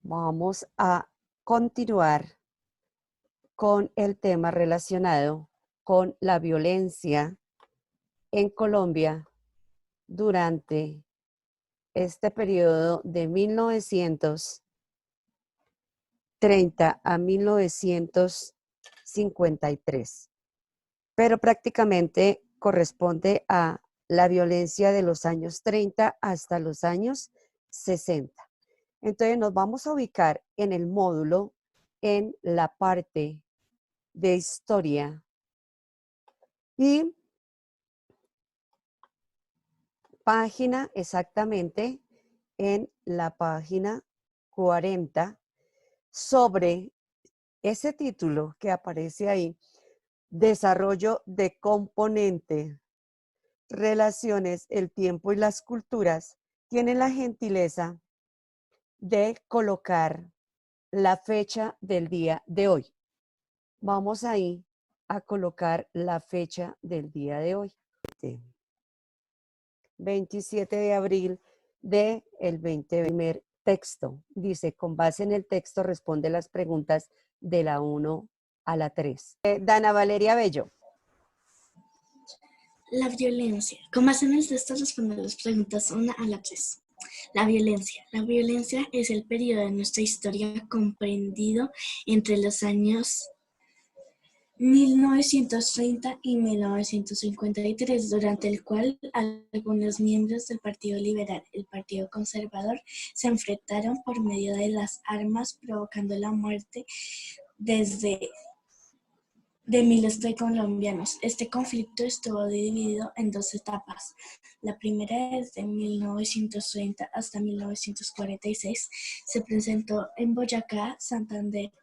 Vamos a continuar con el tema relacionado con la violencia en Colombia durante este periodo de 1930 a 1953, pero prácticamente corresponde a la violencia de los años 30 hasta los años 60. Entonces nos vamos a ubicar en el módulo, en la parte de historia y página exactamente en la página 40 sobre ese título que aparece ahí, desarrollo de componente, relaciones, el tiempo y las culturas, tienen la gentileza de colocar la fecha del día de hoy. Vamos ahí a colocar la fecha del día de hoy. 27 de abril del 2020. Primer texto. Dice, con base en el texto responde las preguntas de la 1 a la 3. Dana Valeria Bello. La violencia. Con base en el texto responde las preguntas 1 a la 3. La violencia. La violencia es el periodo de nuestra historia comprendido entre los años 1930 y 1953, durante el cual algunos miembros del Partido Liberal y el Partido Conservador se enfrentaron por medio de las armas, provocando la muerte de miles de colombianos. Este conflicto estuvo dividido en dos etapas. La primera, desde 1930 hasta 1946, se presentó en Boyacá, Santander.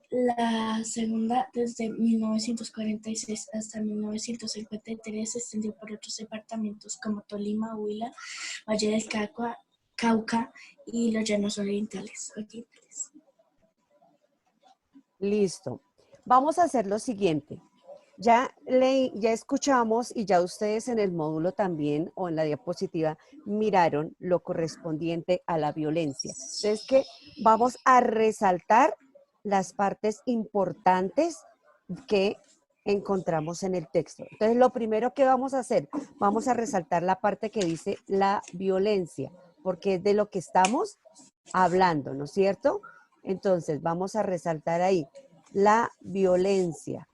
La segunda, desde 1946 hasta 1953, se extendió por otros departamentos como Tolima, Huila, Valle del Cauca y los Llanos Orientales. Listo. Vamos a hacer lo siguiente. Ya escuchamos y ya ustedes en el módulo también o en la diapositiva miraron lo correspondiente a la violencia. Entonces, que vamos a resaltar las partes importantes que encontramos en el texto. Entonces, lo primero que vamos a hacer, vamos a resaltar la parte que dice la violencia, porque es de lo que estamos hablando, ¿no es cierto? Entonces, vamos a resaltar ahí la violencia.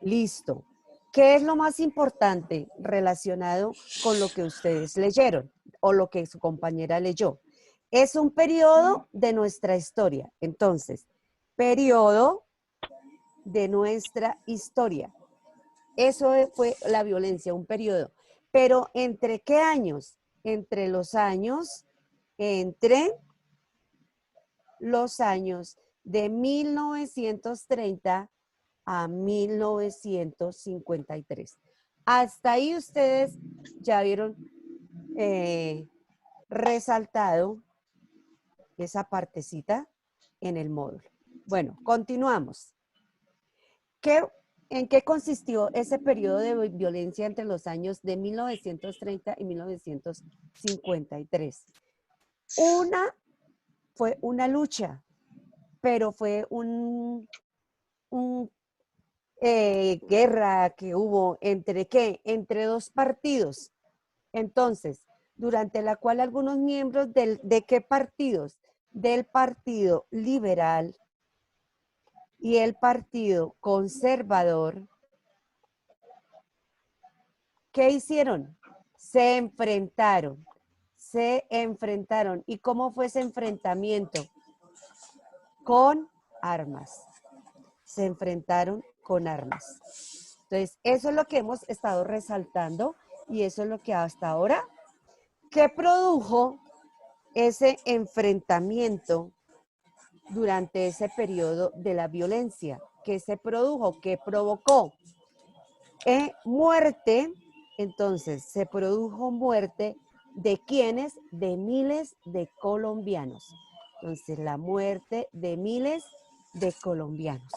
Listo. ¿Qué es lo más importante relacionado con lo que ustedes leyeron o lo que su compañera leyó? Es un periodo de nuestra historia. Entonces, periodo de nuestra historia. Eso fue la violencia, un periodo. Pero ¿entre qué años? Entre los años de 1930 a 1953. Hasta ahí ustedes ya vieron resaltado esa partecita en el módulo. Bueno, continuamos. ¿En qué consistió ese periodo de violencia entre los años de 1930 y 1953? Fue una lucha, pero fue guerra que hubo entre ¿qué? Entre dos partidos. Entonces, durante la cual algunos miembros ¿de qué partidos? Del Partido Liberal y el Partido Conservador, ¿qué hicieron? Se enfrentaron. ¿Y cómo fue ese enfrentamiento? Con armas. Se enfrentaron con armas. Entonces, eso es lo que hemos estado resaltando y eso es lo que hasta ahora, ¿qué produjo ese enfrentamiento durante ese periodo de la violencia? ¿Qué se produjo? ¿Qué provocó? Muerte. Entonces, se produjo muerte de ¿quiénes? De miles de colombianos. Entonces, la muerte de miles de colombianos.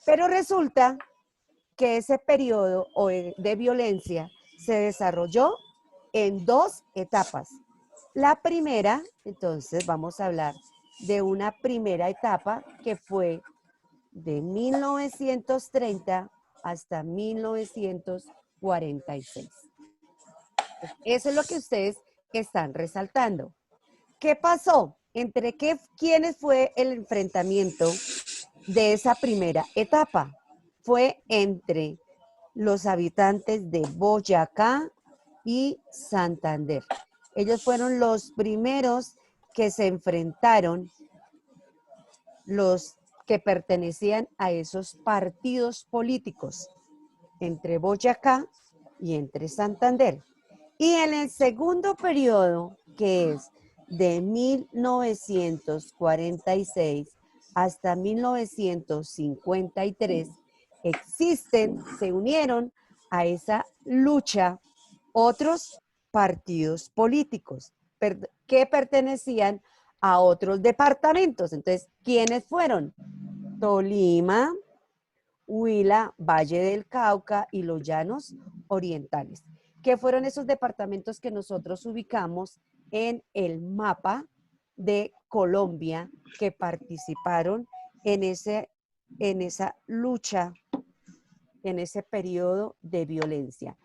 Pero resulta que ese periodo de violencia se desarrolló en dos etapas. La primera, entonces vamos a hablar de una primera etapa que fue de 1930 hasta 1946. Eso es lo que ustedes están resaltando. ¿Qué pasó? ¿Quiénes fue el enfrentamiento de esa primera etapa? Fue entre los habitantes de Boyacá y Santander. Ellos fueron los primeros que se enfrentaron, los que pertenecían a esos partidos políticos, entre Boyacá y entre Santander. Y en el segundo periodo, que es de 1946 hasta 1953, se unieron a esa lucha otros partidos políticos que pertenecían a otros departamentos. Entonces, ¿quiénes fueron? Tolima, Huila, Valle del Cauca y los Llanos Orientales, que fueron esos departamentos que nosotros ubicamos en el mapa de Colombia, que participaron en esa lucha, en ese periodo de violencia.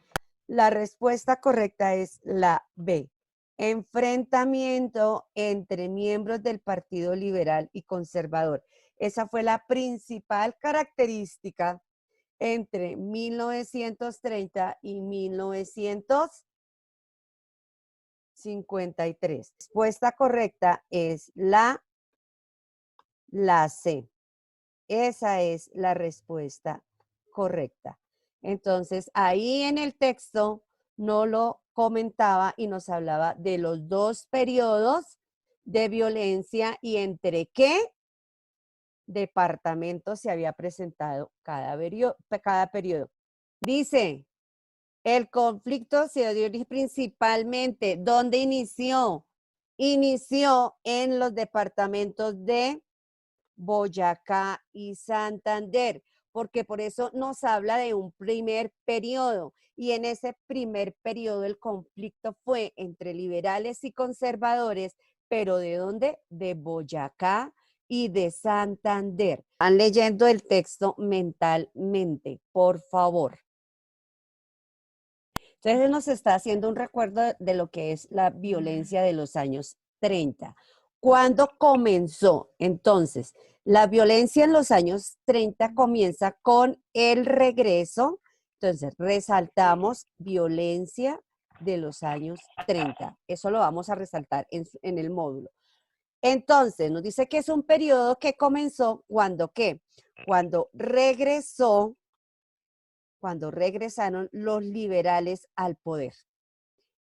La respuesta correcta es la B. Enfrentamiento entre miembros del Partido Liberal y Conservador. Esa fue la principal característica entre 1930 y 1953. La respuesta correcta es la C. Esa es la respuesta correcta. Entonces, ahí en el texto no lo comentaba y nos hablaba de los dos periodos de violencia y entre qué departamento se había presentado cada periodo. Dice, el conflicto se dio principalmente, ¿dónde inició? Inició en los departamentos de Boyacá y Santander, porque por eso nos habla de un primer periodo. Y en ese primer periodo el conflicto fue entre liberales y conservadores, pero ¿de dónde? De Boyacá y de Santander. Van leyendo el texto mentalmente, por favor. Entonces nos está haciendo un recuerdo de lo que es la violencia de los años 30. ¿Cuándo comenzó? Entonces, la violencia en los años 30 comienza con el regreso. Entonces, resaltamos violencia de los años 30. Eso lo vamos a resaltar en el módulo. Entonces, nos dice que es un periodo que comenzó cuando, ¿qué? Cuando regresaron los liberales al poder.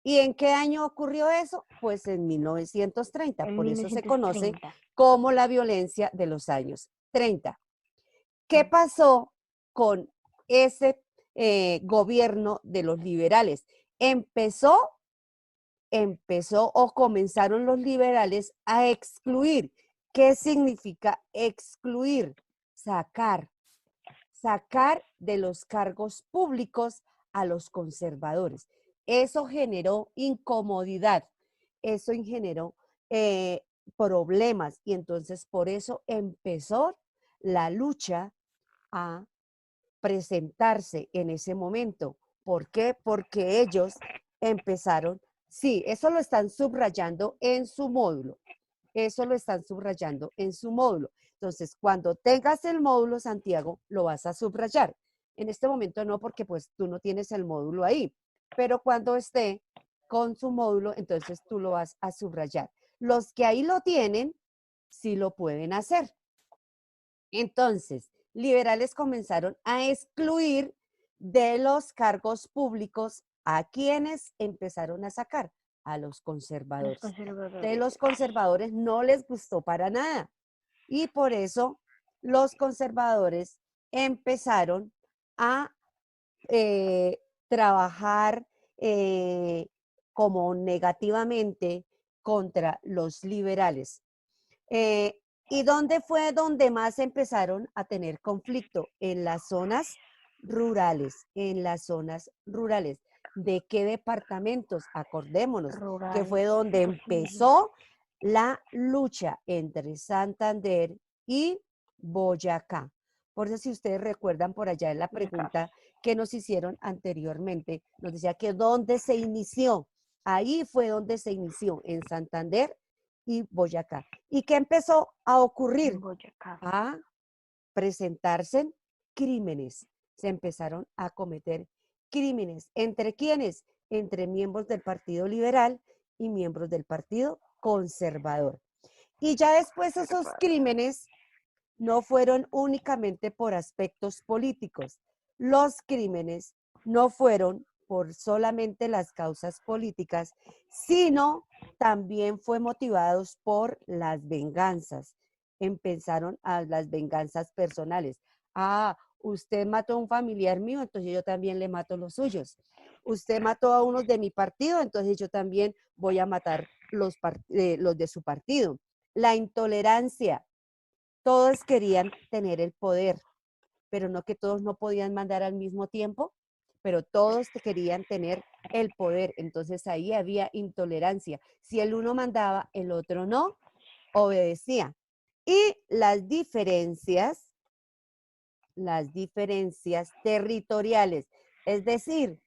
¿Y en qué año ocurrió eso? Pues en 1930. Por eso se conoce como la violencia de los años 30. ¿Qué pasó con ese gobierno de los liberales? Comenzaron los liberales a excluir. ¿Qué significa excluir? Sacar de los cargos públicos a los conservadores. Eso generó incomodidad, eso generó problemas y entonces por eso empezó la lucha a presentarse en ese momento. ¿Por qué? Porque ellos empezaron, sí, eso lo están subrayando en su módulo. Eso lo están subrayando en su módulo. Entonces, cuando tengas el módulo, Santiago, lo vas a subrayar. En este momento no, porque pues tú no tienes el módulo ahí. Pero cuando esté con su módulo, entonces tú lo vas a subrayar. Los que ahí lo tienen, sí lo pueden hacer. Entonces, liberales comenzaron a excluir de los cargos públicos a quienes empezaron a sacar, a los conservadores. De los conservadores no les gustó para nada y por eso los conservadores empezaron a trabajar como negativamente contra los liberales. ¿Y dónde fue donde más empezaron a tener conflicto? En las zonas rurales, ¿De qué departamentos? Acordémonos que Rural. fue donde empezó la lucha entre Santander y Boyacá. Por eso, si ustedes recuerdan por allá en la pregunta que nos hicieron anteriormente, nos decía que dónde se inició. Ahí fue donde se inició, en Santander y Boyacá. ¿Y qué empezó a ocurrir? Boyacá. A presentarse crímenes. Se empezaron a cometer crímenes. ¿Entre quiénes? Entre miembros del Partido Liberal y miembros del Partido Conservador. Y ya después esos crímenes no fueron únicamente por aspectos políticos. Los crímenes no fueron por solamente las causas políticas, sino también fue motivados por las venganzas. Empezaron a las venganzas personales. Ah, usted mató a un familiar mío, entonces yo también le mato los suyos. Usted mató a unos de mi partido, entonces yo también voy a matar los de su partido. La intolerancia. Todos querían tener el poder, pero no que todos no podían mandar al mismo tiempo, pero todos querían tener el poder. Entonces ahí había intolerancia. Si el uno mandaba, el otro no, obedecía. Y las diferencias territoriales, es decir,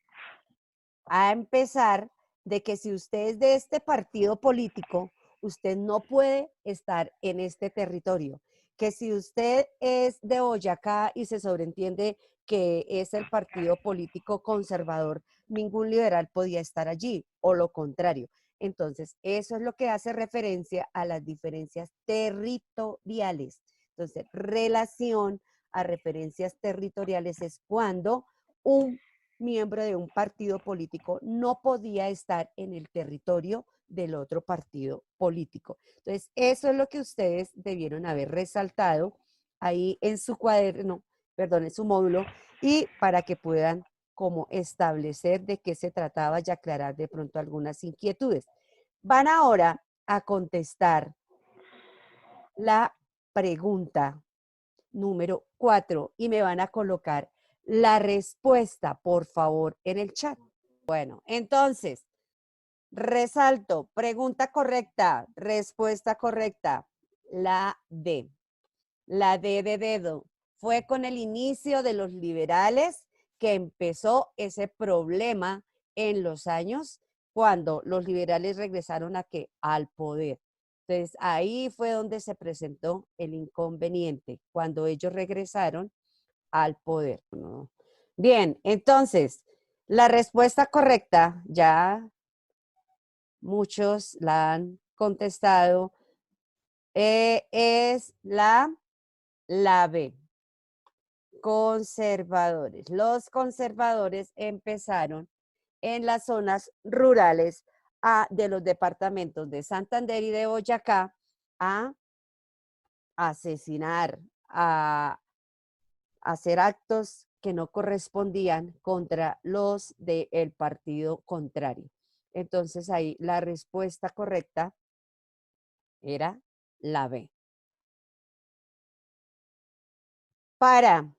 a empezar de que si usted es de este partido político, usted no puede estar en este territorio. Que si usted es de Boyacá y se sobreentiende que es el partido político conservador, ningún liberal podía estar allí, o lo contrario. Entonces, eso es lo que hace referencia a las diferencias territoriales. Entonces, relación a referencias territoriales es cuando un miembro de un partido político no podía estar en el territorio del otro partido político. Entonces, eso es lo que ustedes debieron haber resaltado ahí en su cuaderno, perdón, en su módulo, y para que puedan como establecer de qué se trataba y aclarar de pronto algunas inquietudes. Van ahora a contestar la pregunta número 4 y me van a colocar la respuesta, por favor, en el chat. Bueno, entonces, resalto, pregunta correcta, respuesta correcta, la D. La D de dedo. Fue con el inicio de los liberales que empezó ese problema en los años cuando los liberales regresaron a qué? Al poder. Entonces, ahí fue donde se presentó el inconveniente, cuando ellos regresaron al poder, ¿no? Bien, entonces, la respuesta correcta, ya muchos la han contestado, es la B. Conservadores. Los conservadores empezaron en las zonas rurales de los departamentos de Santander y de Boyacá a asesinar, a hacer actos que no correspondían contra los del partido contrario. Entonces ahí la respuesta correcta era la B. Para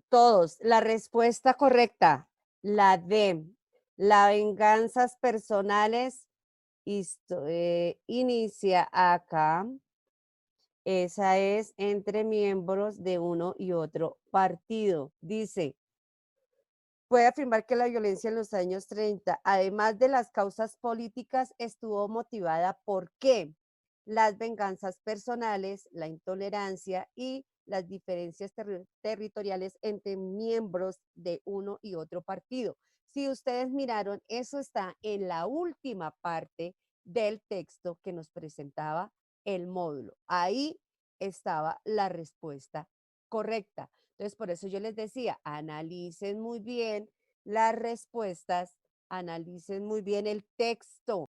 todos, la respuesta correcta, la D. Las venganzas personales inicia acá. Esa es entre miembros de uno y otro partido. Dice, puede afirmar que la violencia en los años 30, además de las causas políticas, estuvo motivada por qué? Las venganzas personales, la intolerancia y las diferencias territoriales entre miembros de uno y otro partido. Si ustedes miraron, eso está en la última parte del texto que nos presentaba el módulo. Ahí estaba la respuesta correcta. Entonces, por eso yo les decía, analicen muy bien las respuestas, analicen muy bien el texto.